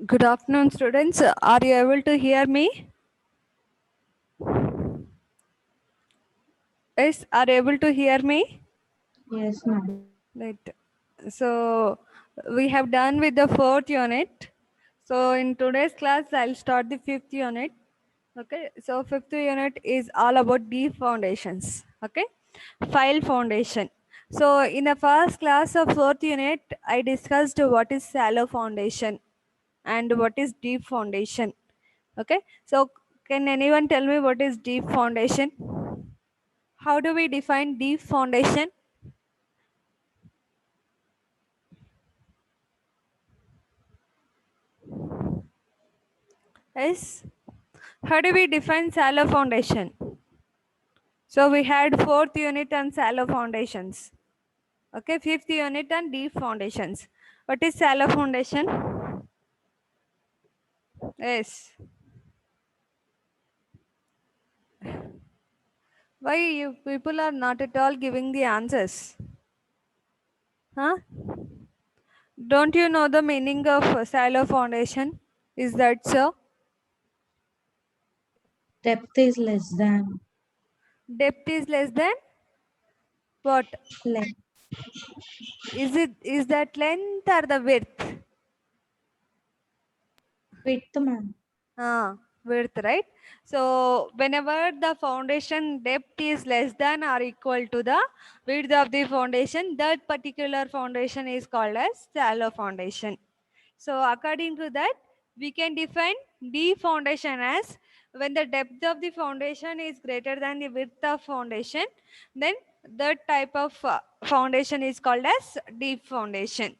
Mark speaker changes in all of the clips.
Speaker 1: Good afternoon, students. Are you able to hear me? Yes, are you able to hear me?
Speaker 2: Yes, ma'am.
Speaker 1: Right. So, we have done with the fourth unit. So, in today's class, I'll start the fifth unit. Okay. So, fifth unit is all about deep foundations. Okay. File foundation. So, in the first class of fourth unit, I discussed what is shallow foundation and what is deep foundation. Okay, so can anyone tell me what is deep foundation? How do we define deep foundation? Yes, how do we define shallow foundation? So we had fourth unit on shallow foundations. Okay, fifth unit on deep foundations. What is shallow foundation? Yes. Why you people are not at all giving the answers? Huh? Don't you know the meaning of shallow foundation? Is that so?
Speaker 2: Depth is less than
Speaker 1: Depth is less than what?
Speaker 2: length.
Speaker 1: Is that length or the width?
Speaker 2: Width, ma'am.
Speaker 1: Width, right? So whenever the foundation depth is less than or equal to the width of the foundation, that particular foundation is called as shallow foundation. So according to that, we can define deep foundation as when the depth of the foundation is greater than the width of foundation, then that type of foundation is called as deep foundation.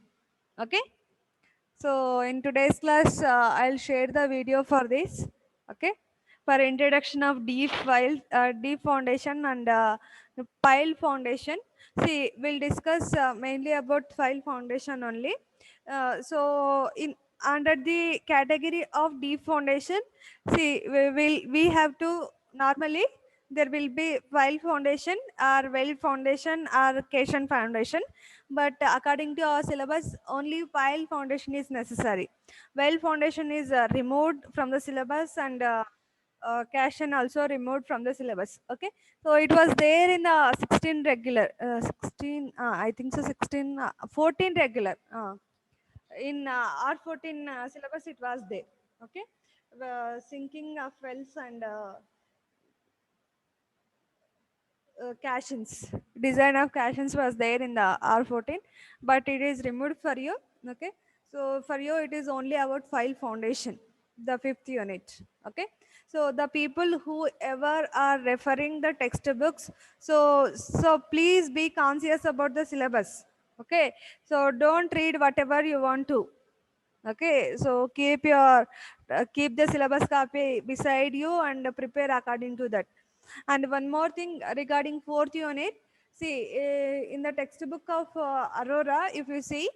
Speaker 1: Okay. So in today's class, I'll share the video for this. Okay, for introduction of deep foundation and pile foundation. See, we'll discuss mainly about file foundation only. So in under the category of deep foundation, see, we have to normally there will be file foundation or well foundation or cation foundation, but according to our syllabus only pile foundation is necessary. Well foundation is removed from the syllabus and cation also removed from the syllabus. Okay, so it was there in the 16 regular 16 I think so 16 14 regular in R14 syllabus it was there. Okay, sinking of wells and cations, design of cations was there in the R14, but it is removed for you. Okay, so for you it is only about file foundation, the fifth unit. Okay, so the people who ever are referring the textbooks, so please be conscious about the syllabus. Okay, so don't read whatever you want to. Okay, so keep the syllabus copy beside you and prepare according to that. And one more thing regarding fourth unit, see, in the textbook of Aurora, if you see,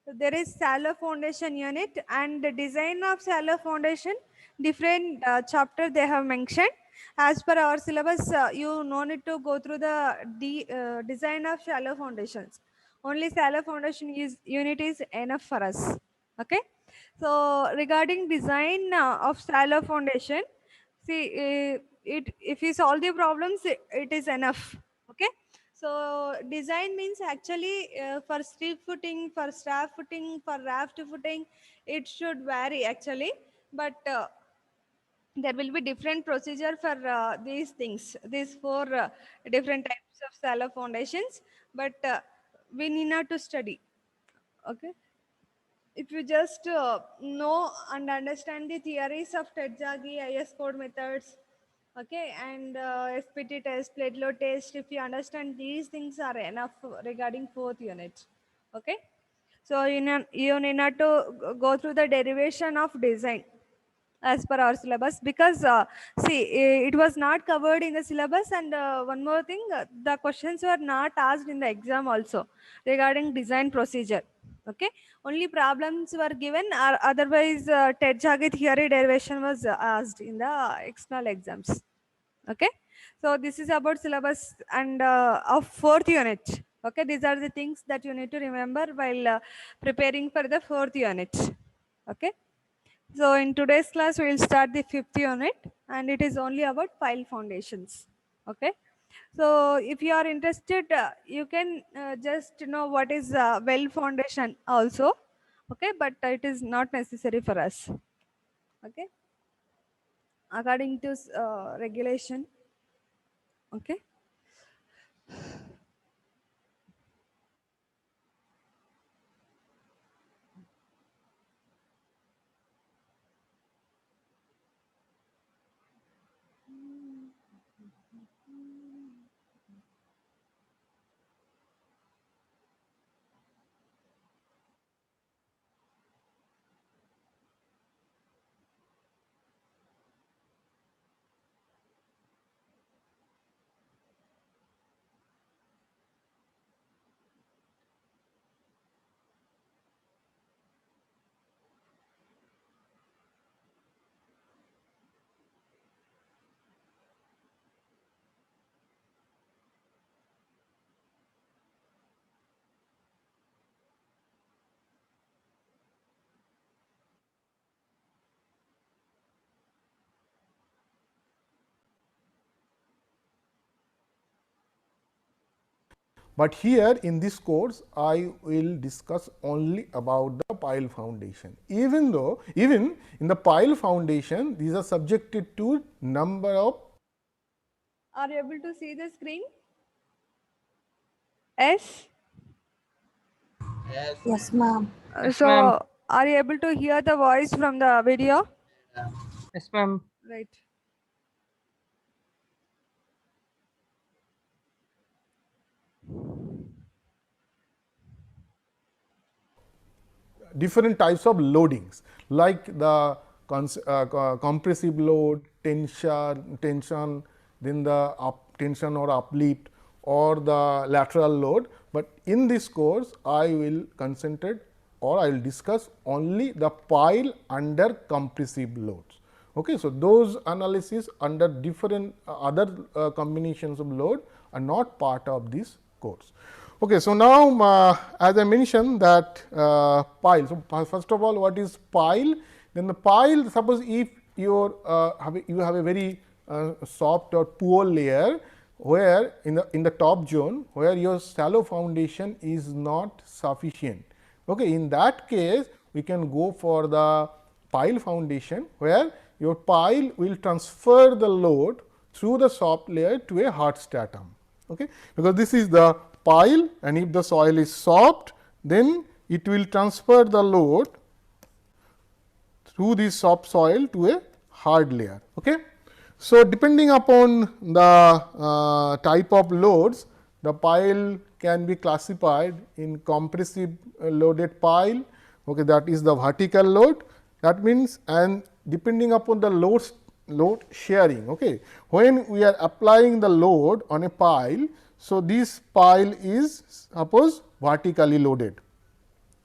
Speaker 1: there is shallow foundation unit and the design of shallow foundation, different chapter they have mentioned. As per our syllabus, you no need to go through the design of shallow foundations. Only shallow foundation is unit is enough for us. Okay. So regarding design of shallow foundation, see, it if you solve the problems, it is enough. Okay, so design means actually for strip footing, for strap footing, for raft footing, it should vary actually, but there will be different procedure for these things, these four different types of shallow foundations, but we need not to study. Okay, if you just know and understand the theories of Tedjagi, IS code methods, okay, and SPT test, Plaidlow test, if you understand these things are enough regarding fourth unit. Okay, so you need not to go through the derivation of design as per our syllabus, because see, it was not covered in the syllabus, and one more thing, the questions were not asked in the exam also regarding design procedure. Okay, only problems were given, or otherwise Ted Jagi theory derivation was asked in the external exams. Okay, so this is about syllabus and of fourth unit. Okay, these are the things that you need to remember while preparing for the fourth unit. Okay, So in today's class, we will start the 5th unit, and it is only about pile foundations. Okay. So if you are interested, you can just know what is well foundation also. Okay, but it is not necessary for us. Okay, according to regulation. Okay.
Speaker 3: But here in this course, I will discuss only about the pile foundation. Even in the pile foundation, these are subjected to number of.
Speaker 1: Are you able to see the screen? Yes.
Speaker 2: Yes, ma'am.
Speaker 4: Yes, ma'am.
Speaker 1: So are you able to hear the voice from the video?
Speaker 4: Yes, ma'am.
Speaker 1: Right.
Speaker 3: Different types of loadings, like the compressive load, tension, then the tension or uplift, or the lateral load. But in this course, I will concentrate or I will discuss only the pile under compressive loads. Okay, so those analysis under different other combinations of load are not part of this course. Okay, so now as I mentioned that pile. So first of all, what is pile? Then the pile, suppose if you have a very soft or poor layer, where in the top zone where your shallow foundation is not sufficient. Okay, in that case, we can go for the pile foundation, where your pile will transfer the load through the soft layer to a hard stratum. Okay, because this is the pile, and if the soil is soft, then it will transfer the load through this soft soil to a hard layer. Okay. So, depending upon the type of loads, the pile can be classified in compressive loaded pile, okay, that is the vertical load. That means, and depending upon the load sharing, okay, when we are applying the load on a pile, so this pile is suppose vertically loaded.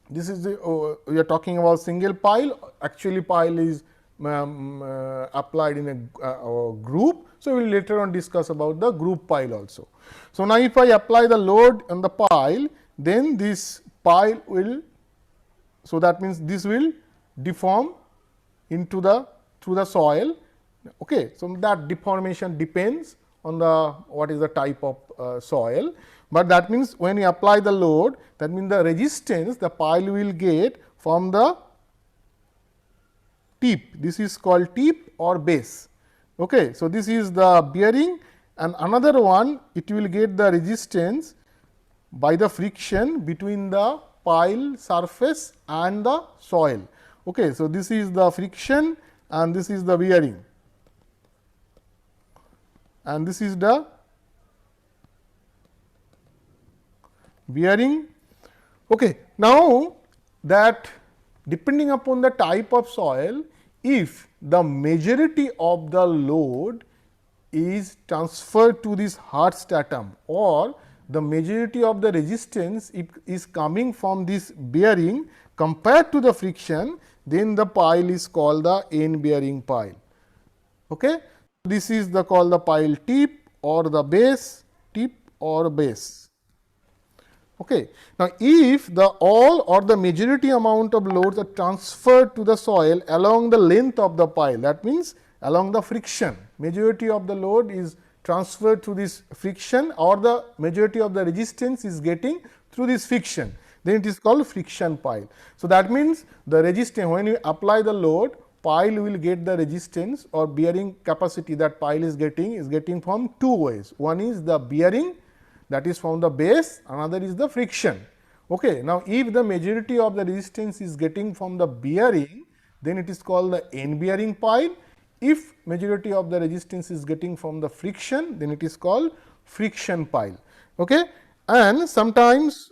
Speaker 3: This is the we are talking about single pile. Actually, pile is applied in a group. So, we will later on discuss about the group pile also. So, now if I apply the load on the pile, then this pile will, so that means this will deform into the through the soil. Okay. So, that deformation depends on the what is the type of soil, but that means when you apply the load, that means the resistance the pile will get from the tip. This is called tip or base. Okay. So, this is the bearing, and another one it will get the resistance by the friction between the pile surface and the soil. Okay. So, this is the friction and this is the bearing, and this is the bearing. Okay. Now, that depending upon the type of soil, if the majority of the load is transferred to this hard stratum, or the majority of the resistance is coming from this bearing compared to the friction, then the pile is called the end bearing pile. Okay. This is the called the pile tip or the base, tip or base. Okay. Now, if the all or the majority amount of loads are transferred to the soil along the length of the pile, that means along the friction, majority of the load is transferred through this friction or the majority of the resistance is getting through this friction, then it is called friction pile. So, that means the resistance, when you apply the load, pile will get the resistance or bearing capacity that pile is getting from two ways. One is the bearing, that is from the base, another is the friction. Okay. Now, if the majority of the resistance is getting from the bearing, then it is called the end bearing pile. If majority of the resistance is getting from the friction, then it is called friction pile. Okay. And sometimes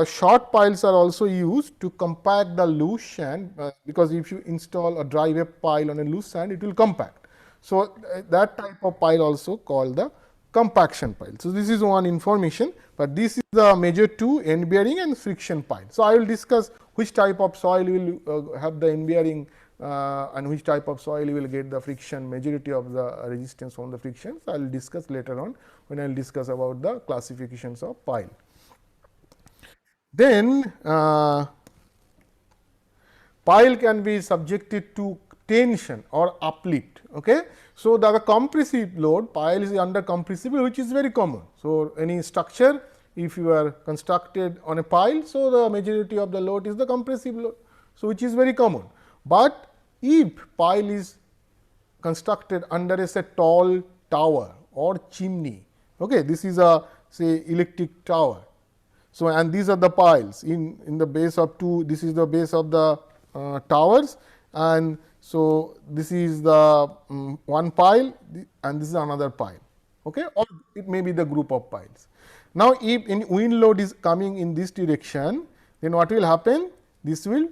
Speaker 3: short piles are also used to compact the loose sand, because if you install a dry web pile on a loose sand, it will compact. So, that type of pile also called the compaction pile. So, this is one information, but this is the major two, end bearing and friction pile. So, I will discuss which type of soil will have the end bearing and which type of soil will get the friction, majority of the resistance from the friction. So, I will discuss later on when I will discuss about the classifications of pile. Then pile can be subjected to tension or uplift. Okay. So, the compressive load, pile is under compressible, which is very common. So, any structure if you are constructed on a pile, so the majority of the load is the compressive load. So, which is very common, but if pile is constructed under a say tall tower or chimney, okay, this is a say electric tower. So, and these are the piles in the base of two, this is the base of the towers, and so this is the one pile and this is another pile, okay, or it may be the group of piles. Now, if any wind load is coming in this direction, then what will happen? This will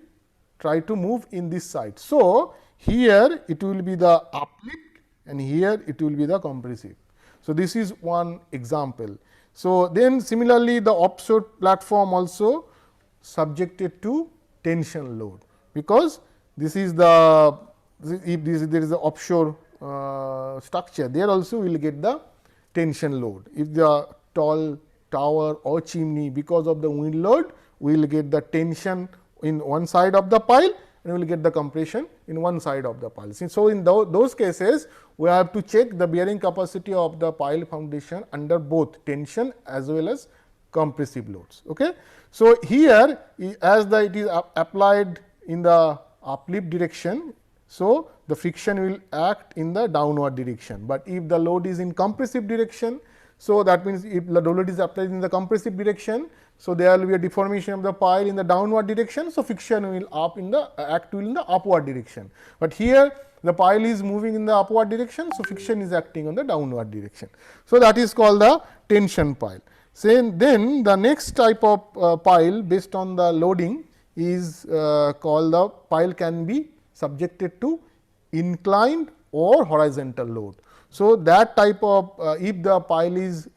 Speaker 3: try to move in this side. So, here it will be the uplift and here it will be the compressive. So, this is one example. So, then similarly the offshore platform also subjected to tension load, because this is the if there is the offshore structure, there also will get the tension load. If the tall tower or chimney, because of the wind load, we will get the tension in one side of the pile and we will get the compression in one side of the pile. So, in those cases we have to check the bearing capacity of the pile foundation under both tension as well as compressive loads. Okay. So, here as it is applied in the uplift direction, so the friction will act in the downward direction, but if the load is in compressive direction, so that means if the load is applied in the compressive direction, so there will be a deformation of the pile in the downward direction. So, friction will act in the upward direction, but here the pile is moving in the upward direction. So, friction is acting on the downward direction. So, that is called the tension pile. Then the next type of pile based on the loading is called the pile can be subjected to inclined or horizontal load. So, that type of if the pile is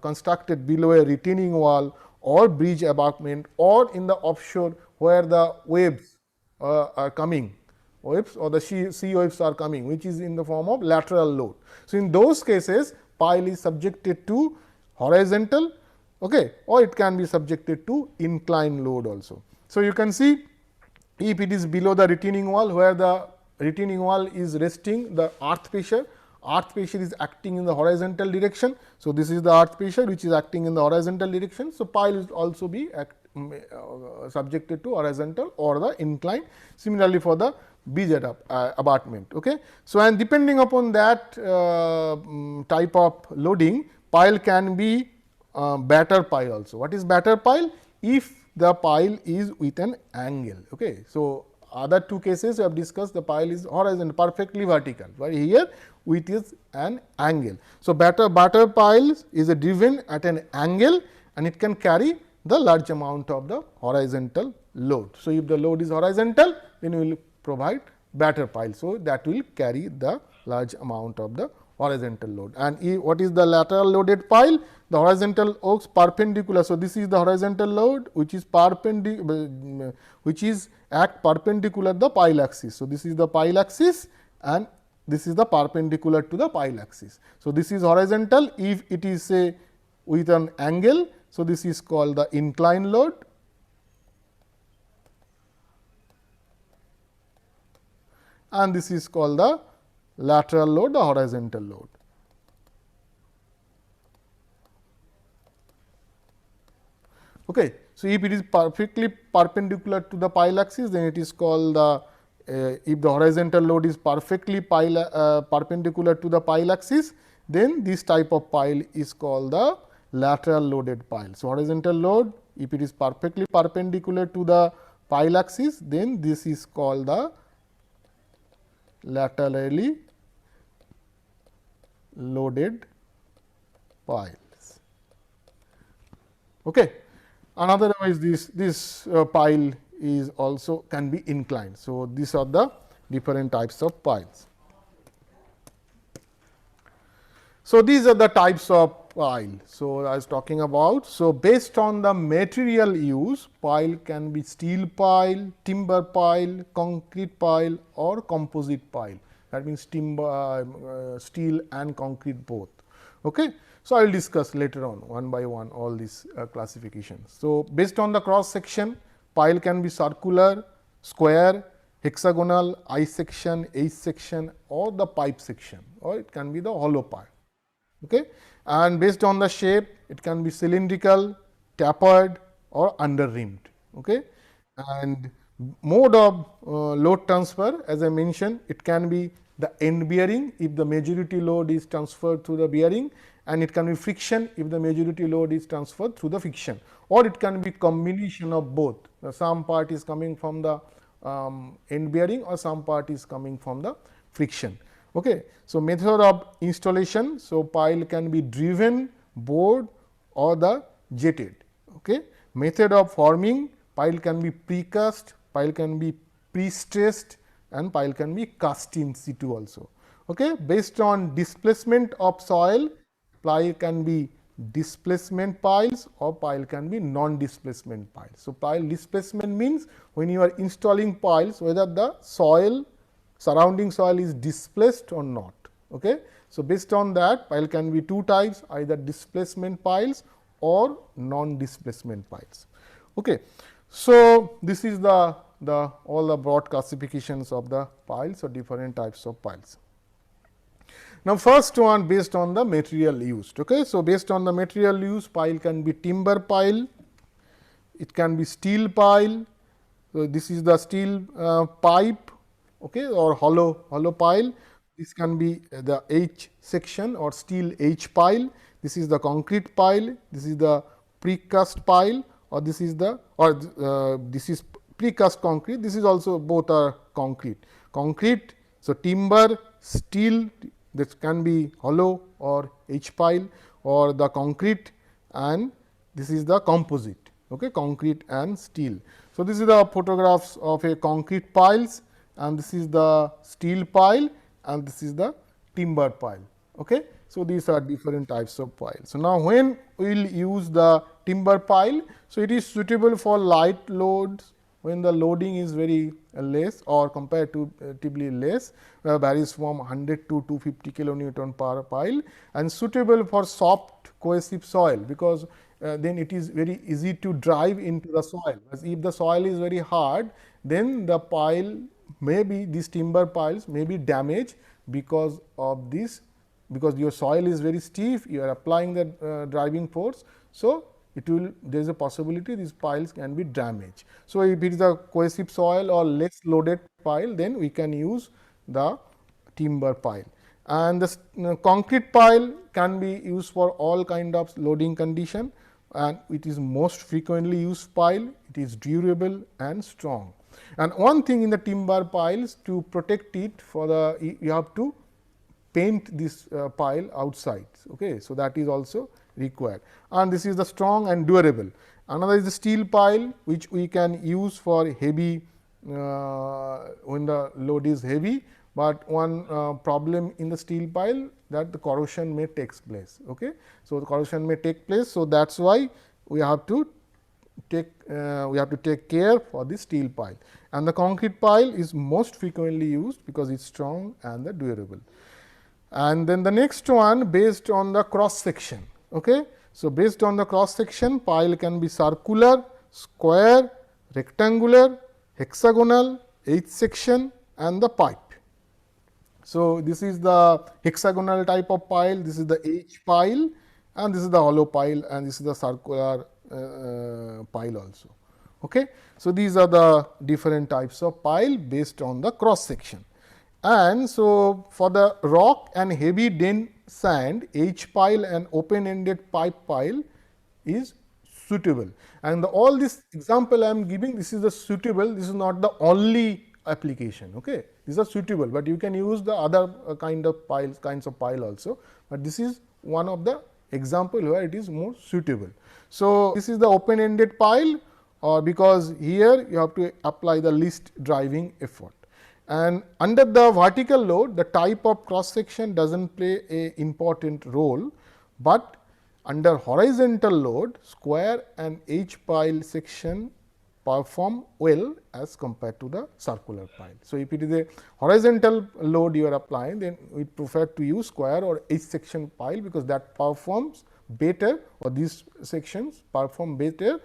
Speaker 3: constructed below a retaining wall or bridge abutment or in the offshore where the waves are coming, waves or the sea waves are coming, which is in the form of lateral load. So, in those cases pile is subjected to horizontal, okay, or it can be subjected to inclined load also. So, you can see if it is below the retaining wall, where the retaining wall is resting, the earth pressure is acting in the horizontal direction. So, this is the earth pressure which is acting in the horizontal direction. So, pile will also be subjected to horizontal or the inclined, similarly for the bridge abutment. Okay. So, and depending upon that type of loading, pile can be batter pile also. What is batter pile? If the pile is with an angle. Okay. So, other two cases we have discussed, the pile is horizontal, perfectly vertical, but here it is an angle. So, batter pile is driven at an angle and it can carry the large amount of the horizontal load. So, if the load is horizontal, then we will provide batter pile. So, that will carry the large amount of the horizontal load. And what is the lateral loaded pile? The horizontal works perpendicular. So, this is the horizontal load which is perpendicular, act perpendicular the pile axis. So, this is the pile axis and this is the perpendicular to the pile axis. So, this is horizontal if it is say with an angle. So, this is called the incline load, and this is called the lateral load, the horizontal load. Okay. So, if it is perfectly perpendicular to the pile axis, then it is called the if the horizontal load is perfectly perpendicular to the pile axis, then this type of pile is called the lateral loaded pile. So, horizontal load, if it is perfectly perpendicular to the pile axis, then this is called the laterally loaded piles. Okay. Another is this pile is also can be inclined. So, these are the different types of piles. So, these are the types of pile. So, I was talking about. So, based on the material use, pile can be steel pile, timber pile, concrete pile or composite pile. That means timber, steel and concrete both. Okay. So, I will discuss later on one by one all these classifications. So, based on the cross section, pile can be circular, square, hexagonal, I section, H section or the pipe section, or it can be the hollow pile. Okay. And based on the shape, it can be cylindrical, tapered or under rimmed. Okay. And mode of load transfer, as I mentioned, it can be the end bearing if the majority load is transferred through the bearing, and it can be friction if the majority load is transferred through the friction, or it can be combination of both. Some part is coming from the end bearing or some part is coming from the friction. Okay. So, method of installation. So, pile can be driven, bored or the jetted. Okay. Method of forming, pile can be precast, pile can be pre-stressed and pile can be cast in situ also. Okay. Based on displacement of soil, pile can be displacement piles or pile can be non-displacement piles. So, pile displacement means when you are installing piles, whether the soil surrounding soil is displaced or not. Okay. So, based on that, pile can be two types, either displacement piles or non-displacement piles. Okay. So, this is the all the broad classifications of the piles or different types of piles. Now, first one based on the material used. Okay. So, based on the material used, pile can be timber pile, it can be steel pile. So, this is the steel pipe, okay, or hollow pile. This can be the H section or steel H pile. This is the concrete pile. This is the precast pile, or this is the this is precast concrete. This is also both are concrete. Concrete. So, timber, steel. This can be hollow or H pile or the concrete, and this is the composite, okay, concrete and steel. So, this is the photographs of a concrete piles, and this is the steel pile and this is the timber pile. Okay. So, these are different types of piles. So, now when we will use the timber pile, so it is suitable for light loads when the loading is very less or comparatively less, varies from 100 to 250 kilonewton per pile, and suitable for soft cohesive soil, because then it is very easy to drive into the soil. As if the soil is very hard, then the pile may be, these timber piles may be damaged because of this, because your soil is very stiff, you are applying the driving force. So, it will, there is a possibility these piles can be damaged. So, if it is a cohesive soil or less loaded pile, then we can use the timber pile. And the concrete pile can be used for all kind of loading condition, and it is most frequently used pile. It is durable and strong. And one thing in the timber piles, to protect it for the, you have to paint this pile outside. Okay. So, that is also required, and this is the strong and durable. Another is the steel pile, which we can use for heavy when the load is heavy, but one problem in the steel pile, that the corrosion may takes place. Okay. So, the corrosion may take place. So, that is why we have to take care for the steel pile, and the concrete pile is most frequently used because it is strong and the durable. And then the next one based on the cross section. Okay. So, based on the cross section, pile can be circular, square, rectangular, hexagonal, H section and the pipe. So, this is the hexagonal type of pile, this is the H pile and this is the hollow pile and this is the circular pile also. Okay. So, these are the different types of pile based on the cross section. And so, for the rock and heavy dense sand, H pile and open ended pipe pile is suitable. And all this example I am giving, this is the suitable, this is not the only application. Okay. These are suitable, but you can use the other kinds of pile also, but this is one of the example where it is more suitable. So, this is the open ended pile, or because here you have to apply the least driving effort. And under the vertical load, the type of cross section does not play a important role, but under horizontal load, square and H pile section perform well as compared to the circular pile. So, if it is a horizontal load you are applying, then we prefer to use square or H section pile, because that performs better, or these sections perform better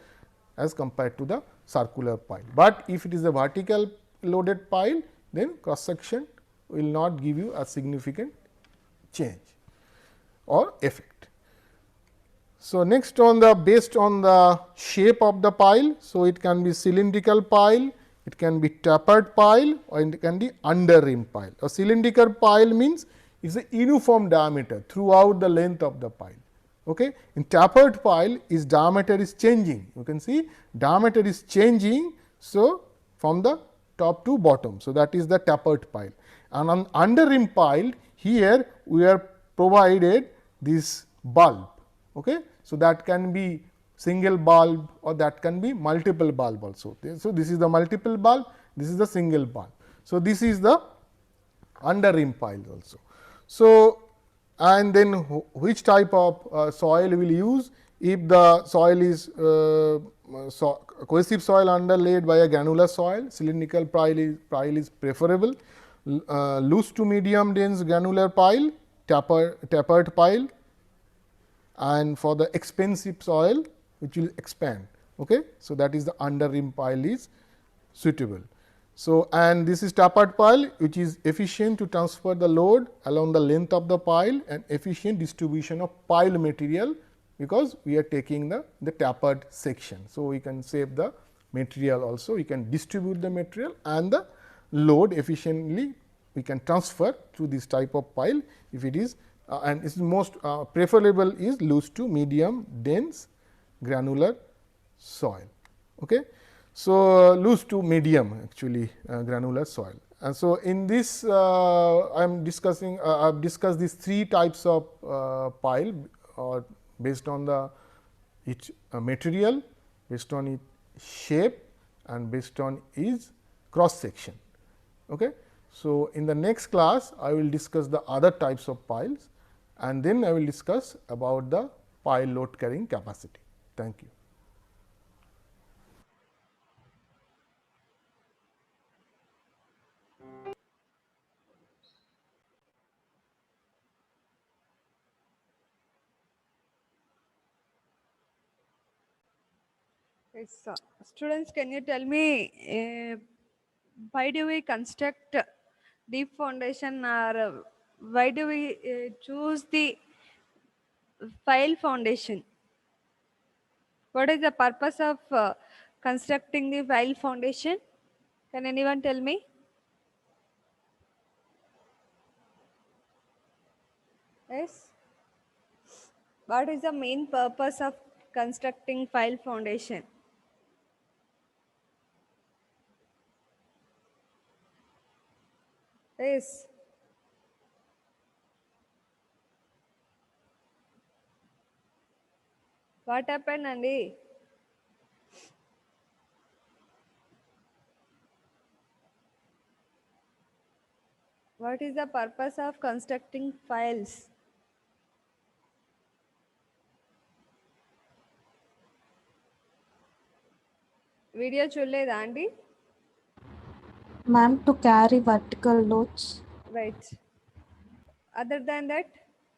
Speaker 3: as compared to the circular pile. But if it is a vertical loaded pile, then cross section will not give you a significant change or effect. So, next on the based on the shape of the pile. So, it can be cylindrical pile, it can be tapered pile, or it can be under rim pile. A cylindrical pile means it is a uniform diameter throughout the length of the pile. Okay. In tapered pile, its diameter is changing, you can see diameter is changing. So, from the top to bottom. So, that is the tapered pile, and on under rim pile, here we are provided this bulb. Okay. So, that can be single bulb or that can be multiple bulb also. So, this is the multiple bulb, this is the single bulb. So, this is the under rim pile also. So, and then which type of soil we will use? If the soil is cohesive soil underlaid by a granular soil, cylindrical pile is preferable. Loose to medium dense granular pile, tapered pile, and for the expensive soil which will expand. Okay. So, that is the under rim pile is suitable. So, and this is tapered pile, which is efficient to transfer the load along the length of the pile and efficient distribution of pile material, because we are taking the tapered section. So, we can save the material also, we can distribute the material and the load efficiently we can transfer through this type of pile, if it is and it is most preferable is loose to medium dense granular soil. Okay. So, loose to medium actually granular soil. And so, in this I am discussing I have discussed these three types of pile, or based on the its material, based on its shape and based on its cross section. Okay. So, in the next class I will discuss the other types of piles, and then I will discuss about the pile load carrying capacity. Thank you.
Speaker 1: Yes, students, can you tell me why do we construct deep foundation, or why do we choose the file foundation? What is the purpose of constructing the file foundation? Can anyone tell me? Yes. What is the main purpose of constructing file foundation? Yes. What happened, Andy? What is the purpose of constructing files? Video చూడలేదా అండి?
Speaker 2: Ma'am, to carry vertical loads.
Speaker 1: Right. Other than that,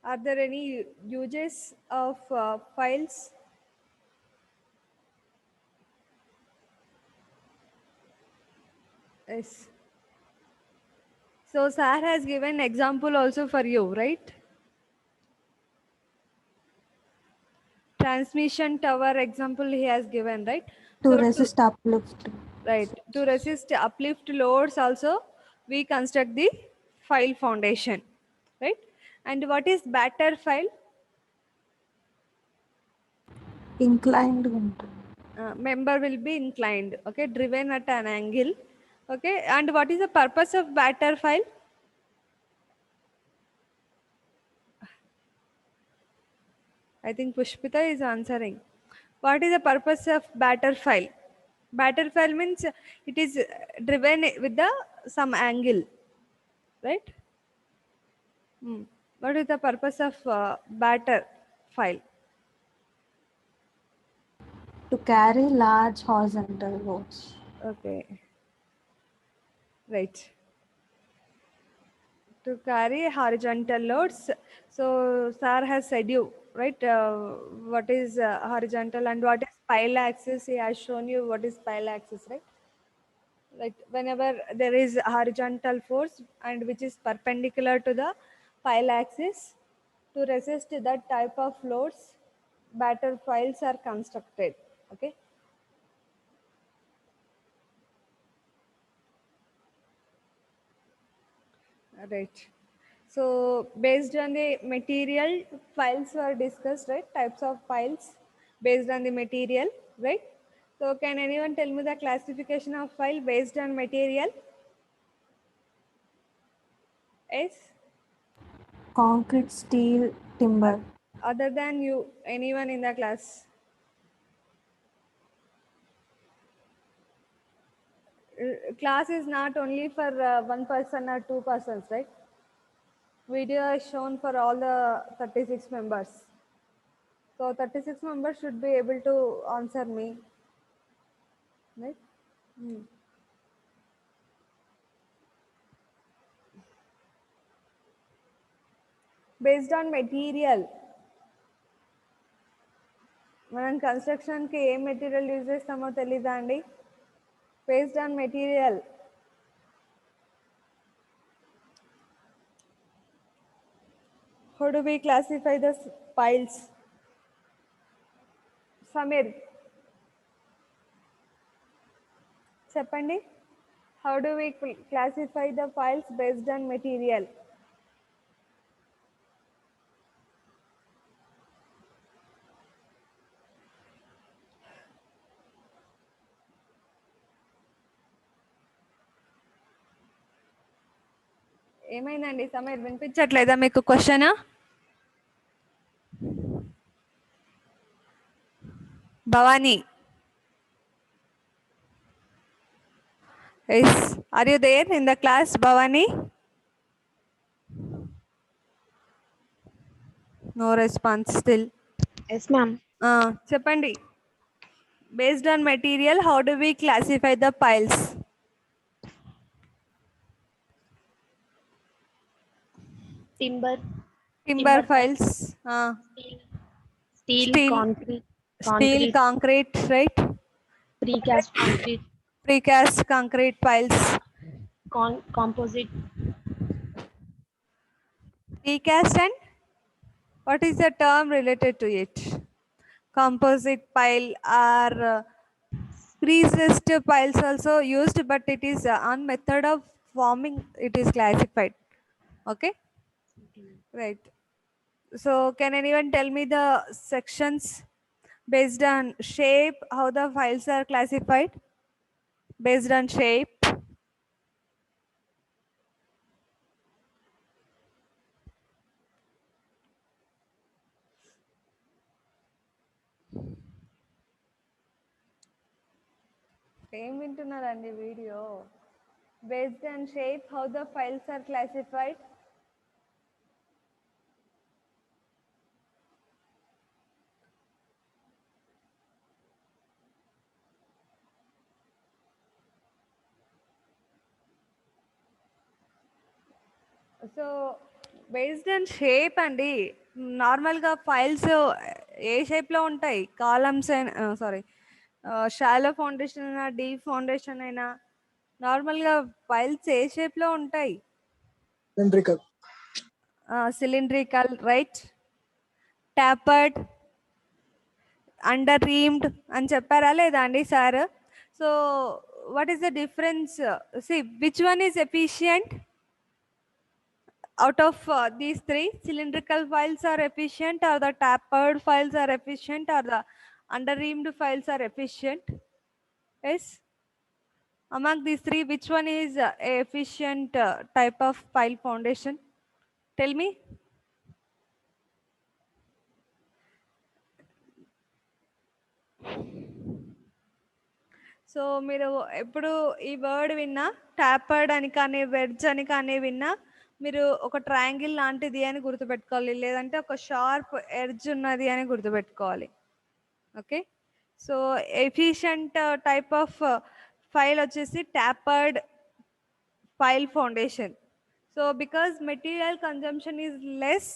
Speaker 1: Are there any uses of files? Yes. So sir has given example also for you, right? Transmission tower example he has given, right?
Speaker 2: To
Speaker 1: So
Speaker 2: resist uplift.
Speaker 1: right, to resist uplift loads also we construct the file foundation, right? And what is batter file?
Speaker 2: Inclined ఉంటుంది.
Speaker 1: Member will be inclined, okay, driven at an angle, okay. And what is the purpose of batter file? I think Pushpita is answering. What is the purpose of batter file? Batter file means it is driven with the some angle, right? What is the purpose of batter file?
Speaker 2: To carry large horizontal loads.
Speaker 1: Okay, right. To carry horizontal loads. So, sir has said you, right? What is horizontal and what is pile axis? He has shown you what is pile axis, right? Like whenever there is horizontal force and which is perpendicular to the pile axis, to resist that type of loads, batter piles are constructed. Okay. Right. So based on the material, files were discussed, right? Types of files based on the material, right? So can anyone tell me the classification of file based on material? Yes.
Speaker 2: Concrete, steel, timber.
Speaker 1: Other than you, anyone in the class? Class is not only for one person or two persons, right? Video is shown for all the 36 members. So 36 members should be able to answer me, right? Based on material, మనం కన్స్ట్రక్షన్కి ఏ material use చేస్తామో తెలీదా అండి? Based on material, how do we classify the piles? Sameer చెప్పండి. How do we classify the files based on material? ఏమైందండి సమీర్, వినిపించట్లేదా మీకు question? Bhavani, yes, are you there in the class? Bhavani, no response still.
Speaker 5: Yes, ma'am.
Speaker 1: చెప్పండి. Based on material, how do we classify the piles?
Speaker 5: Timber,
Speaker 1: Timber
Speaker 5: Timber
Speaker 1: piles.
Speaker 5: steel,
Speaker 1: Steel,
Speaker 5: concrete,
Speaker 1: steel, concrete, right?
Speaker 5: precast concrete,
Speaker 1: Precast concrete piles.
Speaker 5: composite,
Speaker 1: Precast and what is the term related to it? Composite pile or pre-stressed piles also used, but it is on method of forming. It is classified. Okay, right. So can anyone tell me the sections based on shape, how the files are classified based on shape? ఏం వింటున్నారండి video? Based on shape, how the files are classified? So based on shape అండి. నార్మల్గా files ఏ షేప్లో ఉంటాయి, columns అయినా sorry shallow foundation అయినా deep foundation అయినా నార్మల్గా ఫైల్స్ ఏ షేప్లో ఉంటాయి?
Speaker 6: Cylindrical.
Speaker 1: Cylindrical, right. Tapered, under reamed అని చెప్పారా లేదా అండి sir? So what is the difference? See which one is efficient out of these three? Cylindrical files are efficient, or the tapered files are efficient, or the under reamed files are efficient? Yes, among these three, which one is a efficient type of file foundation? Tell me. So మీరు ఎప్పుడు ఈ word విన్నా, tapered అని కానీ wedge అని కానీ విన్నా, మీరు ఒక ట్రయాంగిల్ లాంటిది అని గుర్తుపెట్టుకోవాలి, లేదంటే ఒక షార్ప్ ఎడ్జ్ ఉన్నది అని గుర్తుపెట్టుకోవాలి. Okay, so efficient type of file వచ్చేసి tapered file foundation. So because material consumption is less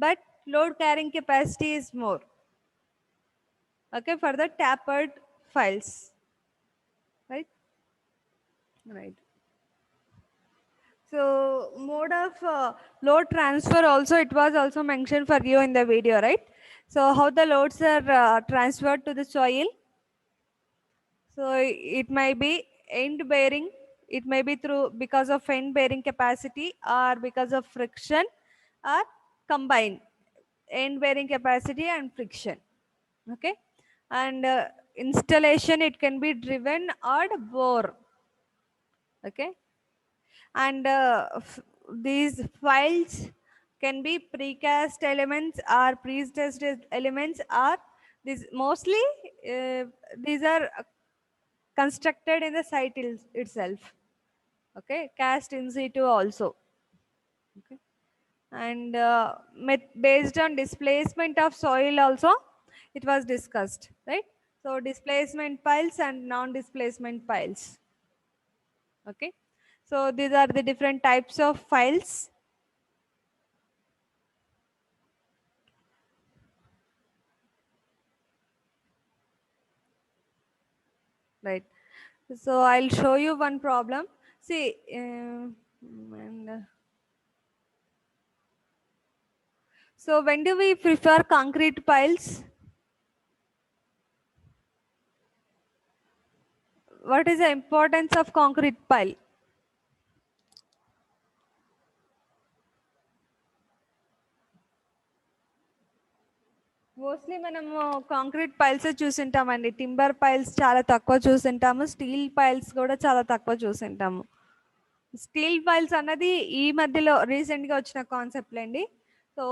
Speaker 1: but load carrying capacity is more. Okay, for the tapered files, right? Right. So mode of load transfer also, it was also mentioned for you in the video, right? So how the loads are transferred to the soil? So it may be end bearing, it may be through because of end bearing capacity, or because of friction, or combine end bearing capacity and friction. Okay, and installation, it can be driven or bore. Okay, and these files can be precast elements or pre-tested elements, or these mostly these are constructed in the site itself. Okay, cast in situ also. Okay, and based on displacement of soil also it was discussed, right? So displacement piles and non-displacement piles. Okay, so these are the different types of files. Right, so I'll show you one problem. See, and so when do we prefer concrete piles? What is the importance of concrete pile? Mostly మనము concrete piles చూసింటామండి. Timber piles చాలా తక్కువ చూసింటాము, steel piles కూడా చాలా తక్కువ చూసింటాము. Steel piles అన్నది ఈ మధ్యలో రీసెంట్గా వచ్చిన కాన్సెప్ట్ అండి. సో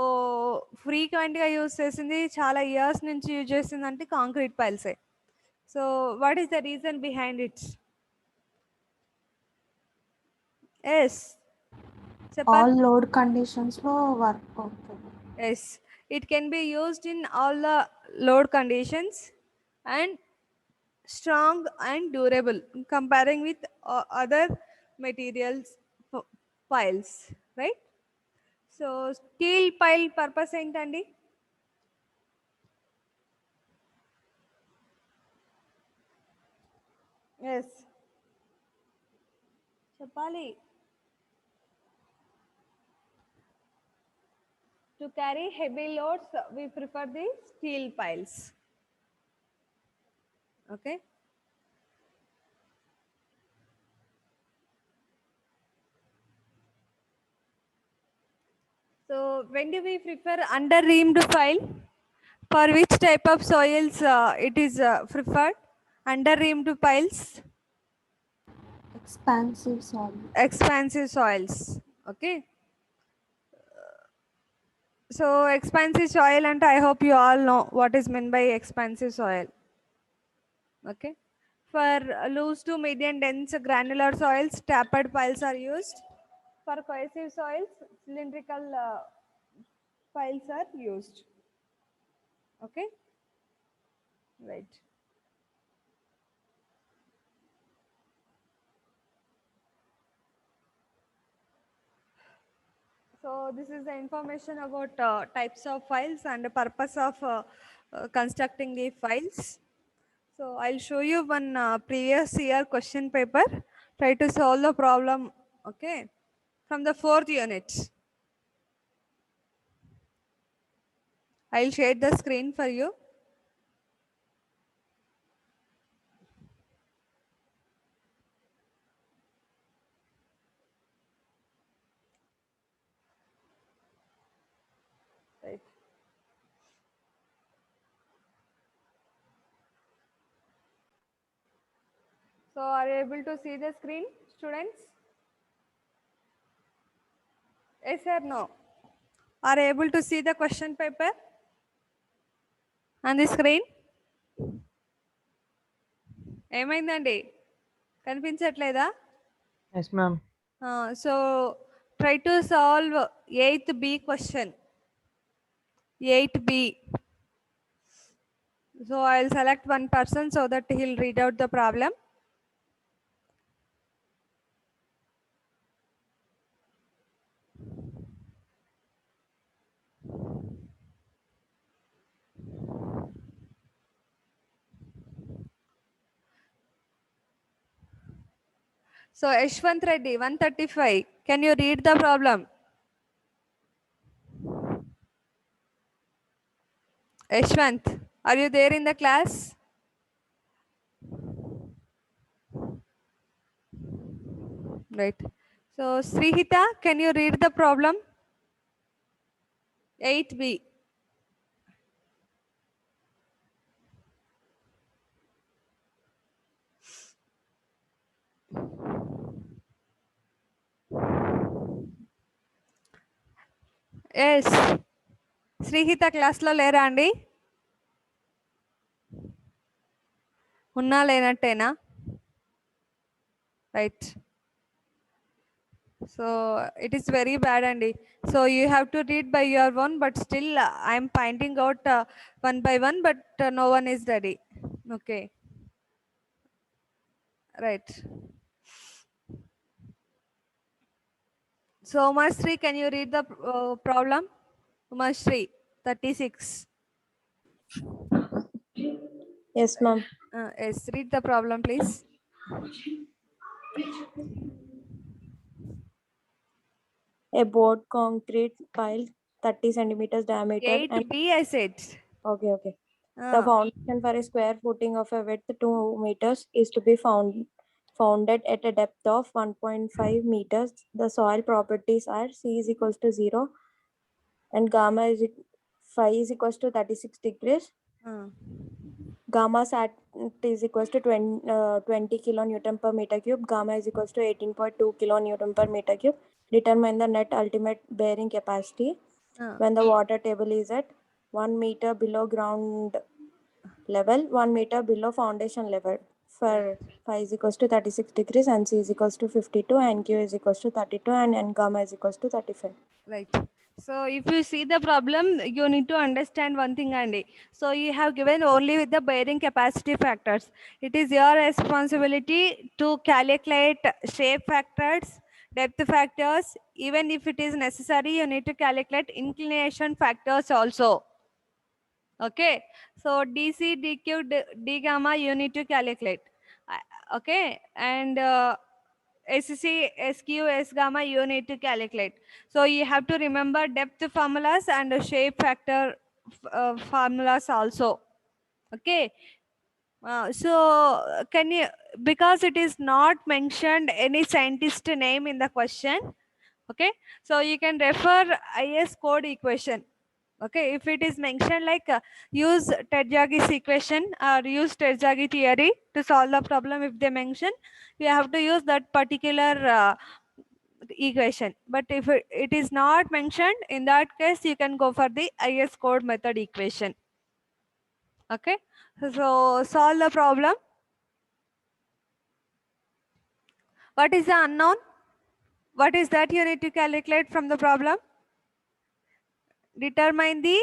Speaker 1: ఫ్రీక్వెంట్గా యూజ్ చేసింది, చాలా ఇయర్స్ నుంచి యూజ్ చేసింది అంటే కాంక్రీట్ పైల్సే. So what is the reason behind it? Yes, చెప్పాలి.
Speaker 2: All load conditions లో వర్క్ అవుతుంది.
Speaker 1: Yes, it can be used in all the load conditions and strong and durable comparing with other materials piles, right? So steel pile purpose ఏంటండి? Yes, చెప్పాలి. To carry heavy loads, we prefer the steel piles. Okay. So when do we prefer under reamed pile? For which type of soils it is preferred? Under reamed piles?
Speaker 2: Expansive soil.
Speaker 1: Expansive soils. Okay. So expansive soil, and I hope you all know what is meant by expansive soil. Okay. For loose to medium dense granular soils, tapered piles are used. For cohesive soils, cylindrical piles are used. Okay. Right. So this is the information about types of files and the purpose of constructing the files. So I'll show you one previous year question paper. Try to solve the problem, okay, from the 4th unit. I'll share the screen for you. Right. So are you able to see the screen, students? Yes or no? Are you able to see the question paper on the screen? ఏమైందండి కనిపించట్లేదా?
Speaker 4: Yes, ma'am.
Speaker 1: So try to solve 8th B question. 8th B. So I'll select one person so that he'll read out the problem. So Yashwant Reddy, 135. Can you read the problem? Yashwant, are you there in the class? Right. So Srihita, can you read the problem? 8B. Yes. Sreehitha క్లాస్లో లేరా అండి? ఉన్నా లేనట్టేనా? Right. So it is very bad, Andy. So you have to read by your own, but still I am pointing out one by one, but no one is ready. Okay. Right. So Umashri, can you read the problem? Umashri, 36.
Speaker 6: Yes, ma'am.
Speaker 1: Yes, read the problem, please.
Speaker 6: A board concrete pile 30 centimeters diameter and
Speaker 1: 8B, I said.
Speaker 6: okay. The foundation for a square footing of a width 2 meters is to be founded at a depth of 1.5 meters. The soil properties are C is equals to 0 and gamma is phi is equals to 36 degrees. Gamma sat is equals to 20 kilonewton per meter cube. Gamma is equals to 18.2 kilonewton per meter cube. Determine the net ultimate bearing capacity when the water table is at 1 meter below ground level, 1 meter below foundation level. For phi is equals to 36 degrees and C is equals to 52 and Q is equals to 32 and N gamma is equals to 35.
Speaker 1: Right. So if you see the problem, you need to understand one thing, Andy. So you have given only with the bearing capacity factors. It is your responsibility to calculate shape factors, depth factors. Even if it is necessary, you need to calculate inclination factors also. Okay. So DC, DQ, D gamma, you need to calculate. Okay. And SC, SQ, S gamma, you need to calculate. So you have to remember depth formulas and shape factor formulas also. Okay. So can you, because it is not mentioned any scientist name in the question, okay, so you can refer IS code equation. Okay, if it is mentioned like use Ted-Jagi's equation or use Ted-Jagi theory to solve the problem, if they mention, you have to use that particular equation. But if it is not mentioned, in that case you can go for the IS code method equation. Okay, so solve the problem. What is the unknown? What is that you need to calculate from the problem? Determine the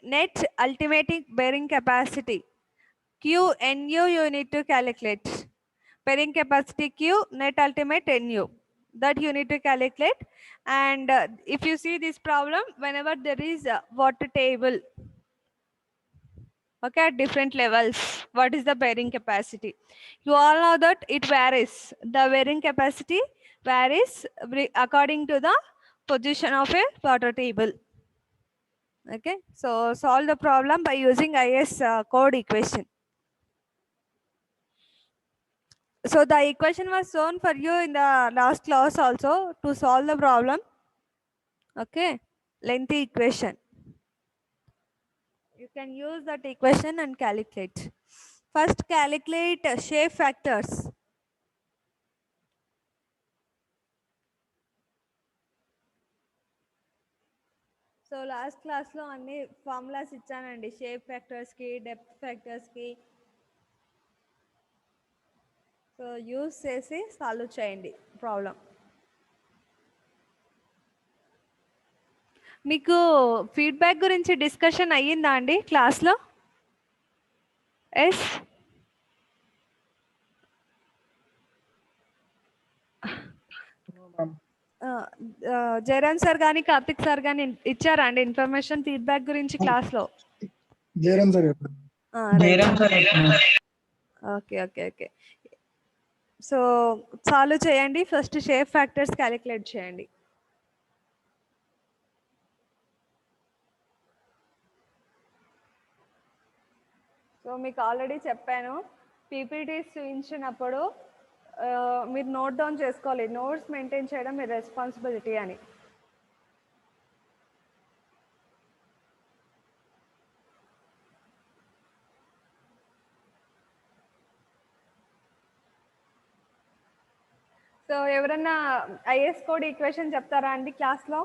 Speaker 1: net ultimate bearing capacity. Q, NU you need to calculate. Bearing capacity Q, net ultimate NU. that you need to calculate. And if you see this problem, whenever there is a water table, okay, at different levels, what is the bearing capacity? You all know that it varies. The bearing capacity varies according to the position of a water table. Okay, so solve the problem by using IS code equation. So the equation was shown for you in the last class also to solve the problem. Okay, lengthy equation. You can use that equation and calculate. First, calculate shape factors. So last క్లాస్లో అన్ని formulas ఇచ్చానండి, shape ఫ్యాక్టర్స్కి, depth ఫ్యాక్టర్స్కి. So use చేసి solve చేయండి problem. మీకు feedback గురించి discussion అయ్యిందా అండి క్లాస్లో? ఎస్, జయరామ్ సార్ కానీ కార్తిక్ సార్ కానీ ఇచ్చారా అండి ఇన్ఫర్మేషన్ ఫీడ్బ్యాక్ గురించి క్లాస్లో?
Speaker 7: Jayaram sir
Speaker 1: okay okay okay. So solve చేయండి. ఫస్ట్ షేప్ ఫ్యాక్టర్స్ క్యాలిక్యులేట్ చేయండి. సో మీకు ఆల్రెడీ చెప్పాను, పీపీటీస్ చూపించినప్పుడు మీరు నోట్ డౌన్ చేసుకోవాలి, నోట్స్ మెయింటైన్ చేయడం మీ రెస్పాన్సిబిలిటీ అని. సో ఎవరన్నా ఐఎస్ కోడ్ ఈక్వేషన్ చెప్తారా అండి క్లాస్లో?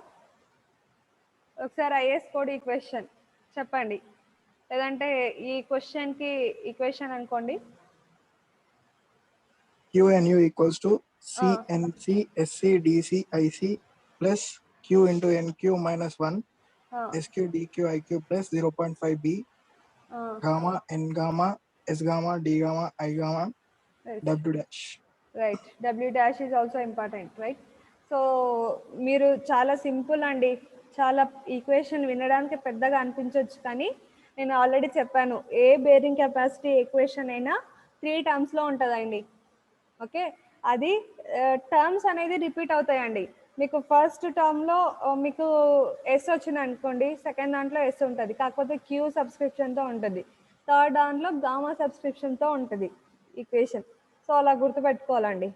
Speaker 1: ఒకసారి ఐఎస్ కోడ్ ఈక్వేషన్ చెప్పండి, లేదంటే ఈ క్వశ్చన్కి ఈక్వేషన్ అనుకోండి.
Speaker 7: QNU equals to CNC SC DC IC plus Q into NQ minus 1 SQ DQ IQ plus 0.5 B gamma N gamma S gamma D gamma I gamma W dash.
Speaker 1: Right, W dash is also important, right? So మీరు చాలా simple అండి, చాలా equation వినడానికి పెద్దగా అనిపించవచ్చు, కానీ నేను already చెప్పాను, ఏ బేరింగ్ కెపాసిటీ ఈక్వేషన్ అయినా 3 టర్మ్స్లో ఉంటుందండి. ఓకే, అది టర్మ్స్ అనేది రిపీట్ అవుతాయండి. మీకు ఫస్ట్ టర్మ్లో మీకు ఎస్ వచ్చింది అనుకోండి, సెకండ్ దాంట్లో ఎస్ ఉంటుంది, కాకపోతే క్యూ సబ్స్క్రిప్షన్తో ఉంటుంది, థర్డ్ దాంట్లో గామా సబ్స్క్రిప్షన్తో ఉంటుంది ఈక్వేషన్. సో అలా గుర్తుపెట్టుకోవాలండి.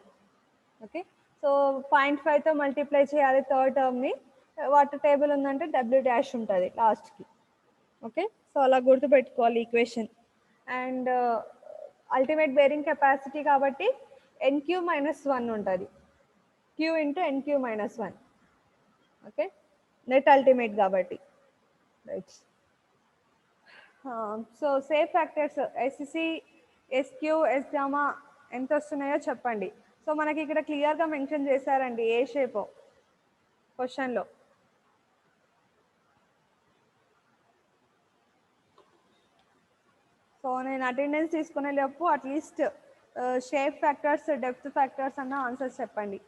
Speaker 1: ఓకే, సో 0.5తో మల్టిప్లై చేయాలి థర్డ్ టర్మ్ని. వాటర్ టేబుల్ ఉందంటే డబ్ల్యూ డాష్ ఉంటుంది లాస్ట్కి. ఓకే, సో అలా గుర్తుపెట్టుకోవాలి equation. And ultimate bearing capacity కాబట్టి NQ - 1 ఉంటుంది, Q into NQ - 1. Okay, net ultimate కాబట్టి, right? So shape factors SC SQ S gamma ఎంత వస్తున్నాయో చెప్పండి. సో మనకి ఇక్కడ క్లియర్గా మెన్షన్ చేశారండి ఏ షేప్ క్వశ్చన్లో. సో నేను అటెండెన్స్ తీసుకునే లోపు at least shape factors, depth factors అన్న ఆన్సర్స్ చెప్పండి.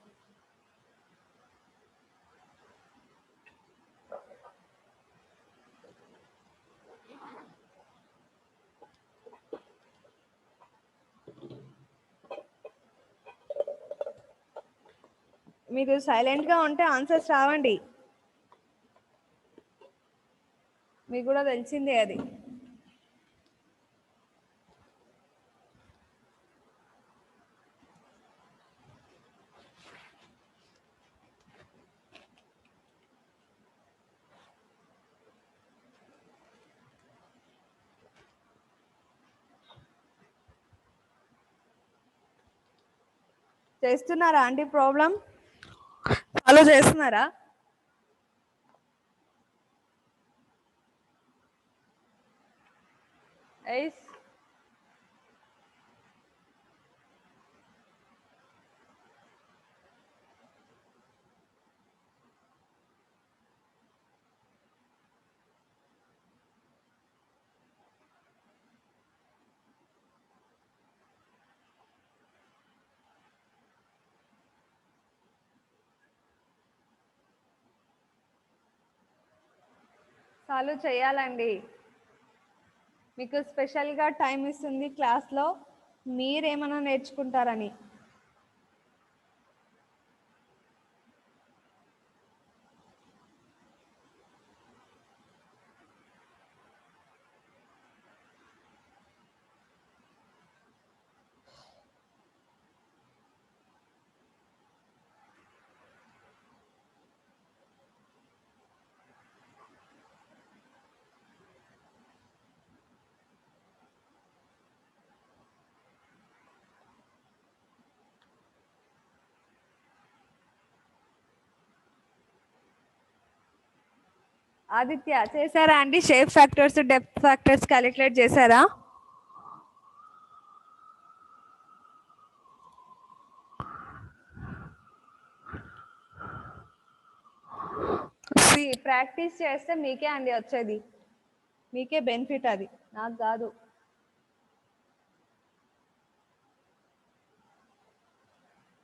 Speaker 1: మీరు సైలెంట్గా ఉంటే ఆన్సర్స్ రావండి, మీకు కూడా తెలిసిందే అది. చేస్తున్నారా అండి? ప్రాబ్లం ఫాలో చేస్తున్నారా? ఎస్, సాల్వ్ చేయాలండి. మీకు స్పెషల్గా టైం ఇస్తుంది క్లాస్లో, మీరేమైనా నేర్చుకుంటారని. ఆదిత్య చేశారా అండి? Shape factors, depth factors calculate చేశారా? ప్రాక్టీస్ చేస్తే మీకే అండి వచ్చేది, మీకే బెనిఫిట్, అది నాకు కాదు.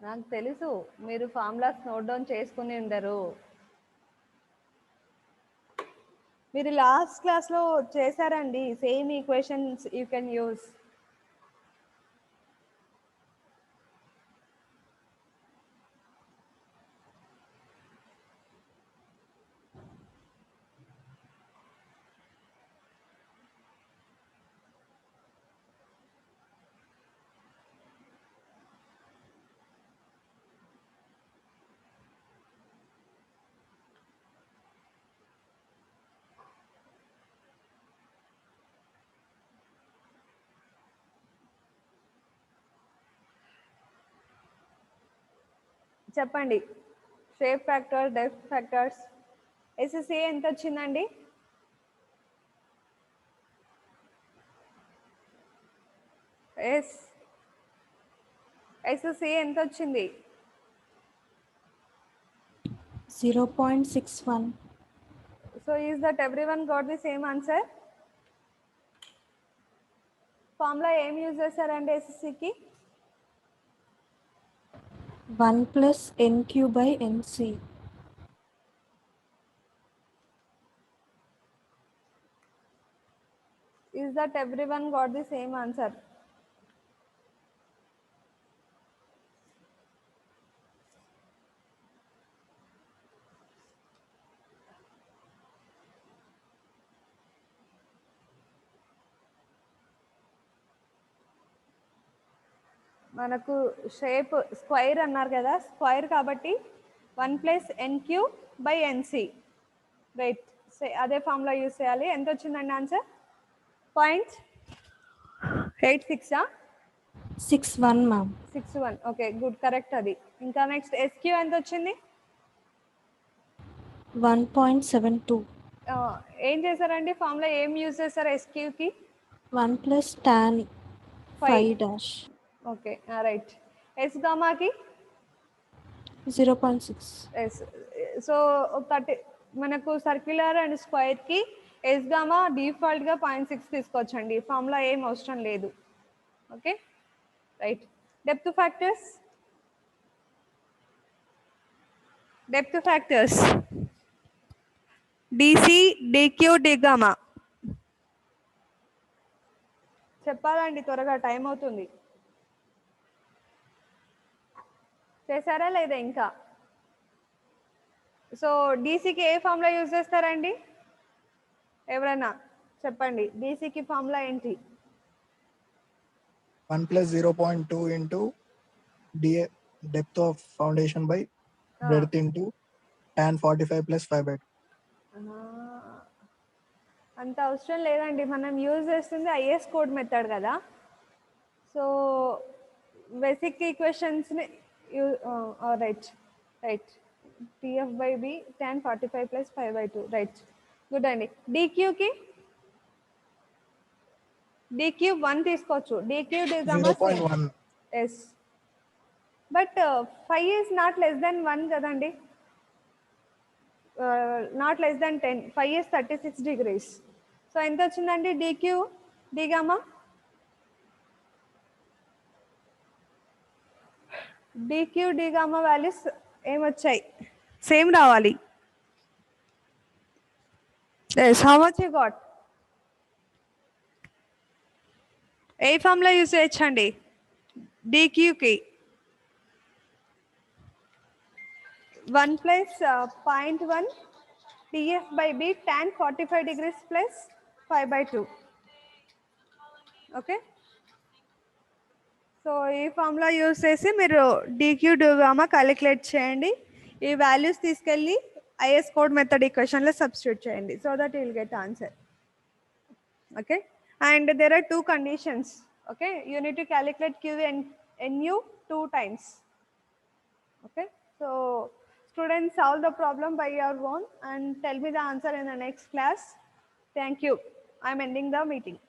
Speaker 1: నాకు తెలుసు మీరు ఫార్ములాస్ నోట్ డౌన్ చేసుకుని ఉండరు. మీరు లాస్ట్ క్లాస్లో చేశారండి, same equations you can use. చెప్పండి. Shape factor, depth factors. SSA ఎంత వచ్చిందండి? ఎస్ఎస్ఏ ఎంత వచ్చింది?
Speaker 2: 0.61.
Speaker 1: So is that everyone got the same answer? Formula ఏం యూజ్ చేశారండి ఎస్ఎస్సికి?
Speaker 2: 1 plus NQ by NC.
Speaker 1: Is that everyone got the same answer? మనకు shape square అన్నారు కదా, స్క్వైర్ కాబట్టి 1 plus NQ by NC. Right, అదే ఫార్ములా యూజ్ చేయాలి. ఎంత వచ్చిందండి answer? 0.86.
Speaker 2: 61 ma'am.
Speaker 1: 61. Okay, good, correct అది. ఇంకా నెక్స్ట్ ఎస్క్యూ ఎంత వచ్చింది?
Speaker 2: 1.72.
Speaker 1: ఏం చేశారండి ఫార్ములా, ఏం యూజ్ చేశారు ఎస్క్యూకి?
Speaker 2: 1 plus tan 5 dash.
Speaker 1: Okay, right. S గామాకి
Speaker 2: 0.6.
Speaker 1: ఎస్. సో మనకు సర్క్యులర్ అండ్ స్క్వైర్కి ఎస్ గామా డిఫాల్ట్గా 0.6 తీసుకోవచ్చండి, ఫార్ములా ఏం అవసరం లేదు. Okay, right. Depth factors, DC, DQ, D gamma. చెప్పాలండి త్వరగా, టైం అవుతుంది. చేశారా లేదా ఇంకా? సో డీసీకి ఏ ఫార్ములా యూజ్ చేస్తారండి? ఎవరైనా చెప్పండి, డీసీకి ఫార్ములా ఏంటి?
Speaker 7: 1 plus 0.2 into depth of foundation by breadth into tan 45 plus 5/2.
Speaker 1: అంత అవసరం లేదండి, మనం యూజ్ చేస్తుంది ఐఎస్ కోడ్ మెథడ్ కదా. సో బేసిక్ ఈక్వేషన్స్ని right TF by B tan 45 plus 5/2. Right, good అండి. డిక్యూకి డిక్యూ 1 తీసుకోవచ్చు, DQ D gamma
Speaker 7: 0.1.
Speaker 1: Yes, but 5 is not less than 1 కదండి, not less than 10. 5 is 36 degrees. సో ఎంత వచ్చిందండి డిక్యూ డిగామా? డిక్యూ డిగామా వాల్యూస్ ఏమొచ్చాయి? సేమ్ రావాలి. Yes, how much you got? A formula use చేయొచ్చండి dqకి 1 plus 0.1 df by b tan 45 degrees plus 5 by 2. Okay, so ఈ ఫార్ములా యూస్ చేసి మీరు డిక్యూ డ్యూగామా క్యాలిక్యులేట్ చేయండి. ఈ వాల్యూస్ తీసుకెళ్ళి ఐఎస్ కోడ్ మెథడ్ ఈక్వేషన్లో సబ్స్టిట్యూట్ చేయండి. So that you will get answer. Okay, and there are two conditions. Okay, you need to calculate q and nu 2 times. Okay, so students, solve the problem by your own and tell me the answer in the next class. Thank you. I'm ending the meeting.